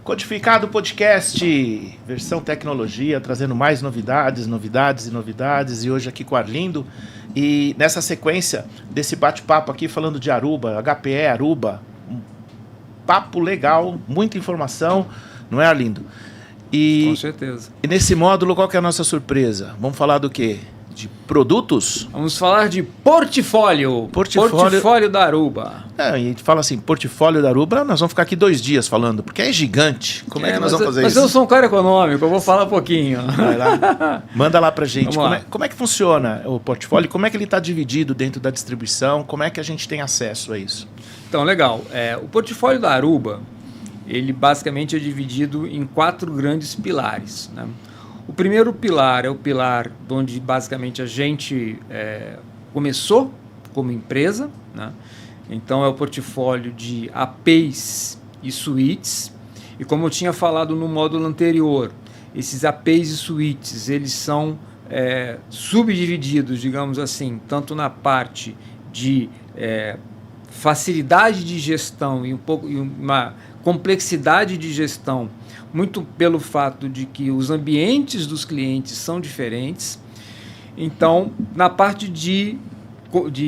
Codificado Podcast, versão tecnologia, trazendo mais novidades. E hoje aqui com o Arlindo. E nessa sequência desse bate-papo aqui, falando de Aruba, HPE Aruba, um papo legal, muita informação, não é, Arlindo? Com certeza. E nesse módulo, qual que é a nossa surpresa? Vamos falar do quê? De produtos? Vamos falar de portfólio. Portfólio da Aruba. E a gente fala assim, portfólio da Aruba, nós vamos ficar aqui 2 dias falando, porque é gigante. Como é que nós vamos fazer isso? Mas eu sou um cara econômico, eu vou falar um pouquinho. Vai lá. Manda lá pra gente. Como é que funciona o portfólio? Como é que ele está dividido dentro da distribuição? Como é que a gente tem acesso a isso? Então, legal. O portfólio da Aruba, ele basicamente é dividido em 4 grandes pilares, né? O primeiro pilar é o pilar onde basicamente a gente começou como empresa, né? Então é o portfólio de APs e suítes. E como eu tinha falado no módulo anterior, esses APs e suítes eles são subdivididos, digamos assim, tanto na parte de facilidade de gestão e uma complexidade de gestão, muito pelo fato de que os ambientes dos clientes são diferentes. Então, na parte de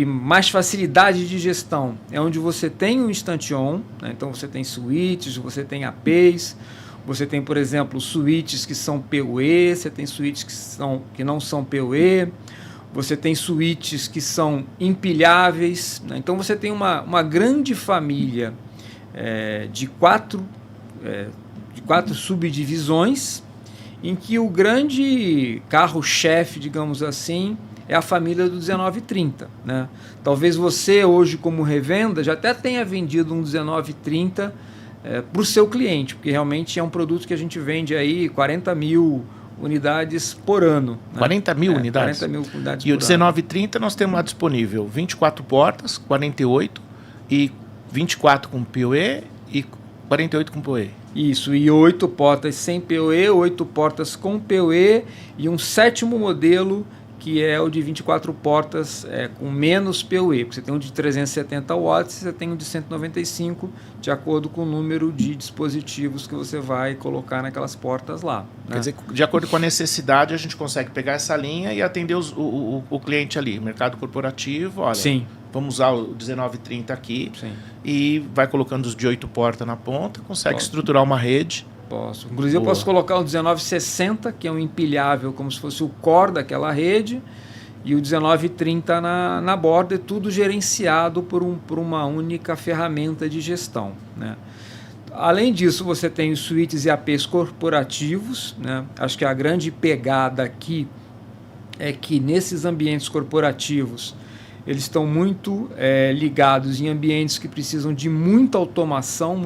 mais facilidade de gestão, é onde você tem um Instant-On, né? Então você tem suítes, você tem APs, você tem, por exemplo, suítes que são PoE, você tem suítes que não são PoE, você tem suítes que são empilháveis, né? Então você tem uma grande família de quatro subdivisões, em que o grande carro-chefe, digamos assim, é a família do 1930, né? Talvez você hoje, como revenda, já até tenha vendido um 1930 para o seu cliente, porque realmente é um produto que a gente vende aí 40 mil unidades por ano, né? 40 mil unidades? 40 mil unidades e por o 1930 nós temos lá disponível 24 portas, 48 e 24 com PoE e 48 com PoE. Isso, e 8 portas sem PoE, 8 portas com PoE e um 7º modelo que é o de 24 portas com menos PoE, porque você tem um de 370 watts e você tem um de 195, de acordo com o número de dispositivos que você vai colocar naquelas portas lá, né? Quer dizer, de acordo com a necessidade, a gente consegue pegar essa linha e atender o cliente ali, mercado corporativo, olha, sim, vamos usar o 1930 aqui. Sim. E vai colocando os de 8 portas na ponta, consegue estruturar uma rede. Posso. Inclusive, eu posso colocar o 1960, que é um empilhável, como se fosse o core daquela rede, e o 1930 na borda, e tudo gerenciado por uma única ferramenta de gestão, né? Além disso, você tem os suítes e APs corporativos, né? Acho que a grande pegada aqui é que nesses ambientes corporativos, eles estão muito ligados em ambientes que precisam de muita automação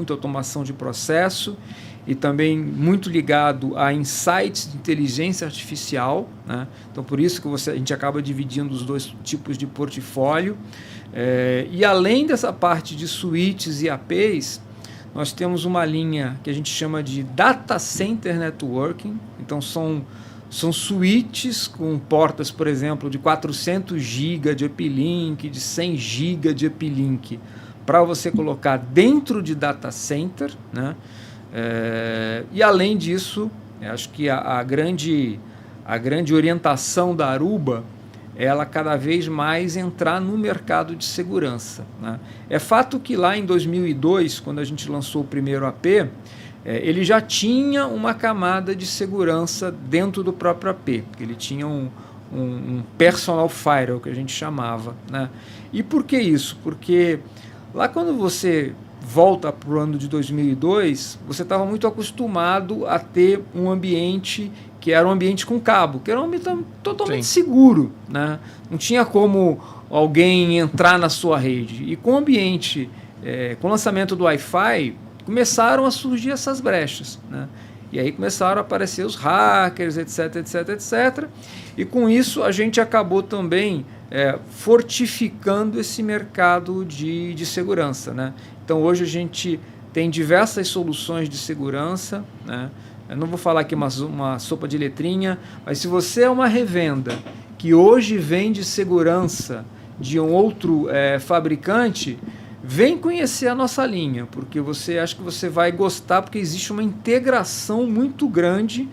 de processo, e também muito ligado a insights de inteligência artificial, né? Então, por isso que a gente acaba dividindo os 2 tipos de portfólio. E além dessa parte de suítes e APs, nós temos uma linha que a gente chama de Data Center Networking. Então, são suítes com portas, por exemplo, de 400 GB de uplink, de 100 GB de uplink, para você colocar dentro de data center, né? E além disso, acho que a grande orientação da Aruba é ela cada vez mais entrar no mercado de segurança, né? É fato que lá em 2002, quando a gente lançou o primeiro AP, ele já tinha uma camada de segurança dentro do próprio AP, porque ele tinha um personal firewall, que a gente chamava, né? E por que isso? Porque lá quando você volta para o ano de 2002, você estava muito acostumado a ter um ambiente que era um ambiente com cabo, que era um ambiente totalmente seguro, né? Não tinha como alguém entrar na sua rede. E com o ambiente, com o lançamento do Wi-Fi, começaram a surgir essas brechas, né? E aí começaram a aparecer os hackers, etc, etc, etc. E com isso a gente acabou também fortificando esse mercado de segurança, né? Então hoje a gente tem diversas soluções de segurança, né? Eu não vou falar aqui uma sopa de letrinha, mas se você é uma revenda que hoje vende segurança de um outro fabricante, vem conhecer a nossa linha, porque acho que você vai gostar, porque existe uma integração muito grande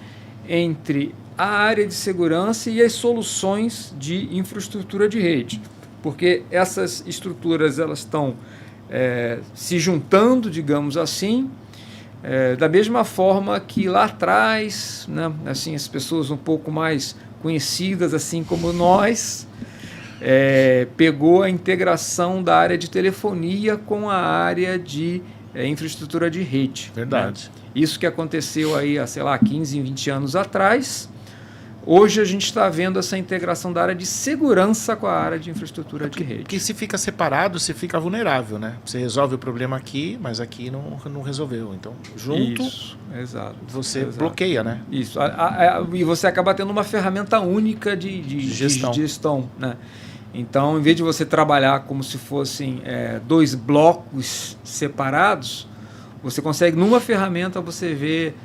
entre a área de segurança e as soluções de infraestrutura de rede, porque essas estruturas elas estão se juntando, digamos assim, da mesma forma que lá atrás, né, assim, as pessoas um pouco mais conhecidas, assim como nós, pegou a integração da área de telefonia com a área de infraestrutura de rede. Verdade. Né? Isso que aconteceu aí há, sei lá, 15, 20 anos atrás. Hoje a gente está vendo essa integração da área de segurança com a área de infraestrutura de rede. Porque se fica separado, você fica vulnerável, né? Você resolve o problema aqui, mas aqui não resolveu. Então, junto, isso, exato, você bloqueia, né? Isso. E você acaba tendo uma ferramenta única de gestão, né? Então, em vez de você trabalhar como se fossem dois blocos separados, você consegue, numa ferramenta, você ver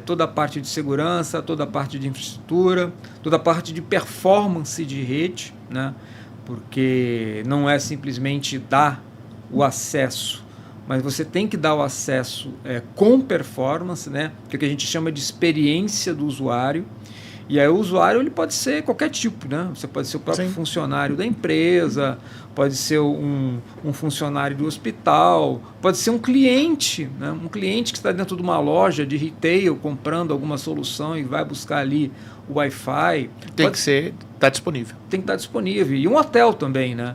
toda a parte de segurança, toda a parte de infraestrutura, toda a parte de performance de rede, né? Porque não é simplesmente dar o acesso, mas você tem que dar o acesso com performance, né? Que é o que a gente chama de experiência do usuário. E aí o usuário ele pode ser qualquer tipo, né? Você pode ser o próprio Sim. funcionário da empresa, pode ser um funcionário do hospital, pode ser um cliente, né? Um cliente que está dentro de uma loja de retail comprando alguma solução e vai buscar ali o Wi-Fi. Tem que estar disponível. Tem que estar disponível. E um hotel também, né?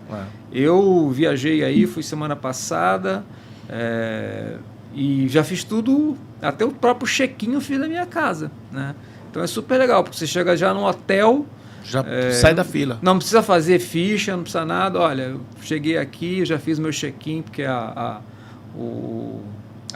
Eu viajei aí, fui semana passada e já fiz tudo, até o próprio check-in eu fiz na minha casa, né? Então é super legal, porque você chega já no hotel... Já sai da fila. Não precisa fazer ficha, não precisa nada. Olha, eu cheguei aqui, já fiz meu check-in, porque a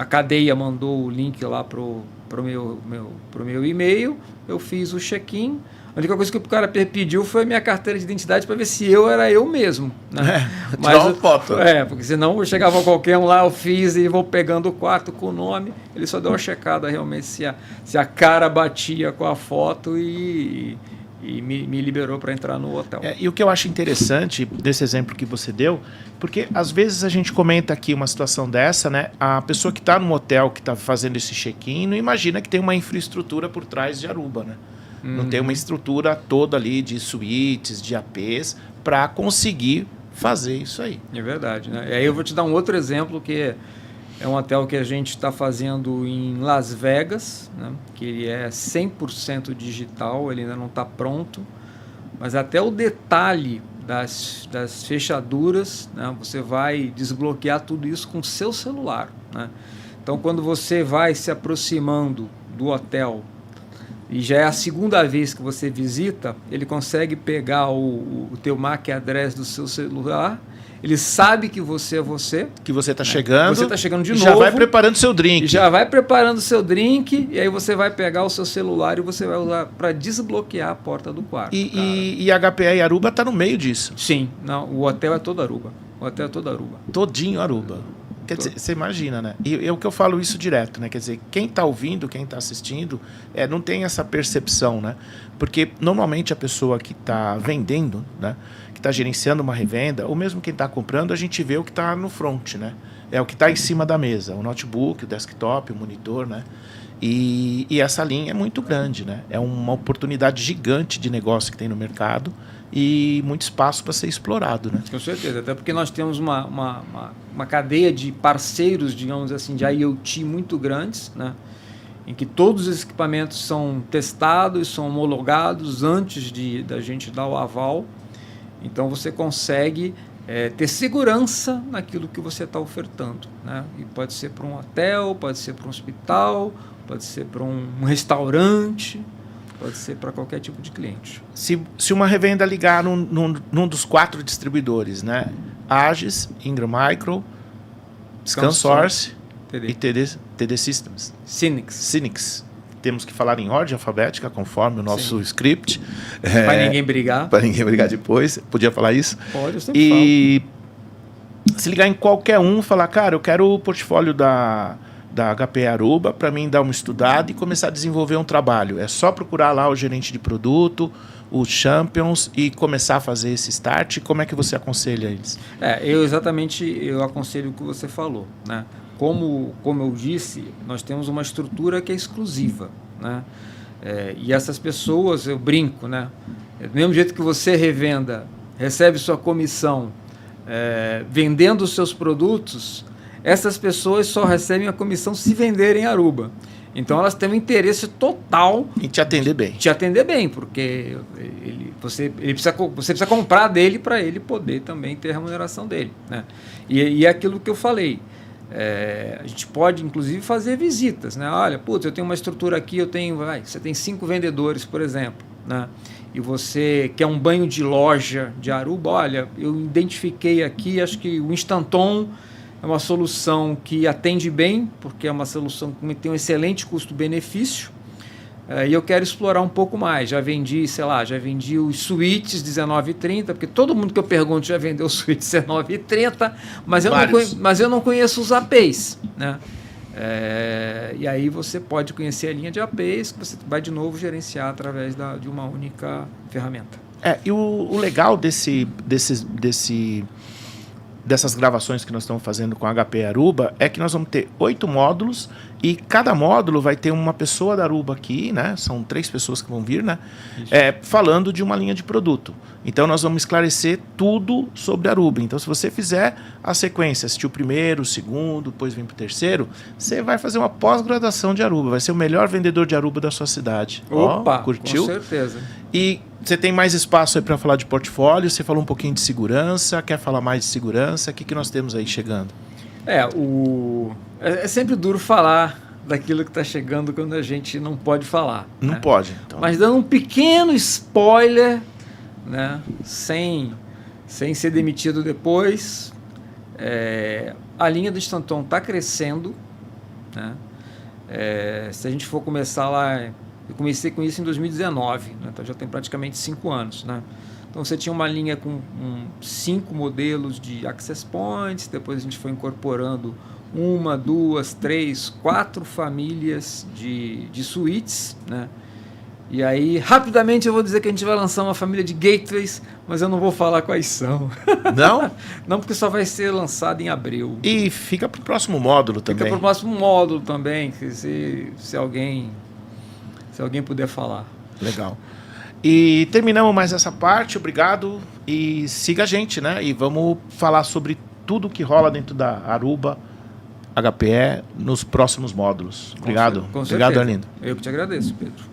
cadeia mandou o link lá pro meu e-mail. Eu fiz o check-in. A única coisa que o cara pediu foi a minha carteira de identidade para ver se eu era eu mesmo. Né? Tirar uma foto. Porque senão eu chegava qualquer um lá, eu fiz e vou pegando o quarto com o nome. Ele só deu uma checada realmente se a cara batia com a foto e me liberou para entrar no hotel. E o que eu acho interessante desse exemplo que você deu, porque às vezes a gente comenta aqui uma situação dessa, né? A pessoa que está no hotel, que está fazendo esse check-in, não imagina que tem uma infraestrutura por trás de Aruba, né? Não tem uma estrutura toda ali de suítes, de APs, para conseguir fazer isso aí. É verdade, né? E aí eu vou te dar um outro exemplo, que é um hotel que a gente está fazendo em Las Vegas, né? Que ele é 100% digital, ele ainda não está pronto, mas até o detalhe das fechaduras, né? Você vai desbloquear tudo isso com o seu celular, né? Então, quando você vai se aproximando do hotel, e já é a segunda vez que você visita, ele consegue pegar o teu MAC address do seu celular, ele sabe que você é você. Que você está chegando. Você está chegando de novo. Já vai preparando seu drink. Já vai preparando seu drink, e aí você vai pegar o seu celular e você vai usar para desbloquear a porta do quarto. E HPE e Aruba está no meio disso. Sim, não, o hotel é todo Aruba. O hotel é todo Aruba. Todinho Aruba. Quer dizer, você imagina, né? E é o que eu falo isso direto, né? Quer dizer, quem está ouvindo, quem está assistindo, não tem essa percepção, né? Porque normalmente a pessoa que está vendendo, né? Que está gerenciando uma revenda, ou mesmo quem está comprando, a gente vê o que está no front, né? É o que está em cima da mesa, o notebook, o desktop, o monitor, né? E essa linha é muito grande, né? É uma oportunidade gigante de negócio que tem no mercado e muito espaço para ser explorado, né? Com certeza, até porque nós temos uma cadeia de parceiros, digamos assim, de IoT muito grandes, né? Em que todos os equipamentos são testados, são homologados antes da gente dar o aval. Então você consegue ter segurança naquilo que você está ofertando, né? E pode ser para um hotel, pode ser para um hospital, pode ser para um restaurante, pode ser para qualquer tipo de cliente. Se uma revenda ligar num dos 4 distribuidores, né? Agis, Ingram Micro, ScanSource e TD Systems. Synix. Temos que falar em ordem alfabética, conforme o nosso script. Para ninguém brigar. Para ninguém brigar depois. Podia falar isso? Pode, eu sempre falo. Se ligar em qualquer um, falar, cara, eu quero o portfólio da da HP Aruba para mim dar uma estudada e começar a desenvolver um trabalho? É só procurar lá o gerente de produto, os champions e começar a fazer esse start? Como é que você aconselha eles? Eu aconselho o que você falou, né? Como eu disse, nós temos uma estrutura que é exclusiva, né? E essas pessoas, eu brinco, né? Do mesmo jeito que você, revenda, recebe sua comissão vendendo os seus produtos, essas pessoas só recebem a comissão se venderem Aruba. Então elas têm um interesse total em te atender bem. Te atender bem, porque você precisa comprar dele para ele poder também ter a remuneração dele, né? E é aquilo que eu falei. A gente pode, inclusive, fazer visitas, né? Olha, putz, eu tenho uma estrutura aqui, você tem 5 vendedores, por exemplo, né? E você quer um banho de loja de Aruba, olha, eu identifiquei aqui, acho que o Instanton é uma solução que atende bem, porque é uma solução que tem um excelente custo-benefício, e eu quero explorar um pouco mais. Já vendi os suítes 19,30, porque todo mundo que eu pergunto já vendeu os suítes 19,30, mas eu não conheço os APs, né? E aí você pode conhecer a linha de APs, que você vai de novo gerenciar através de uma única ferramenta. E o legal dessas gravações que nós estamos fazendo com a HP Aruba é que nós vamos ter 8 módulos e cada módulo vai ter uma pessoa da Aruba aqui, né? São 3 pessoas que vão vir, né? Falando de uma linha de produto. Então nós vamos esclarecer tudo sobre a Aruba. Então se você fizer a sequência, assistir o primeiro, o segundo, depois vir para o terceiro, você vai fazer uma pós-graduação de Aruba. Vai ser o melhor vendedor de Aruba da sua cidade. Opa, curtiu? Com certeza. E você tem mais espaço aí para falar de portfólio, você falou um pouquinho de segurança, quer falar mais de segurança? O que nós temos aí chegando? É sempre duro falar daquilo que está chegando quando a gente não pode falar. Não pode. Então. Mas dando um pequeno spoiler, né, sem ser demitido depois, a linha do Instanton está crescendo, né? Se a gente for começar lá, eu comecei com isso em 2019, né? Então já tem praticamente 5 anos, né? Então você tinha uma linha com 5 modelos de access points, depois a gente foi incorporando 1, 2, 3, 4 famílias de suítes, né? E aí, rapidamente eu vou dizer que a gente vai lançar uma família de gateways, mas eu não vou falar quais são. Não? Não, porque só vai ser lançado em abril. E fica para o próximo módulo também. Fica para o próximo módulo também, se alguém puder falar. Legal. E terminamos mais essa parte, obrigado. E siga a gente, né? E vamos falar sobre tudo que rola dentro da Aruba HPE nos próximos módulos. Obrigado. Com certeza. Obrigado, Arlindo. Eu que te agradeço, Pedro.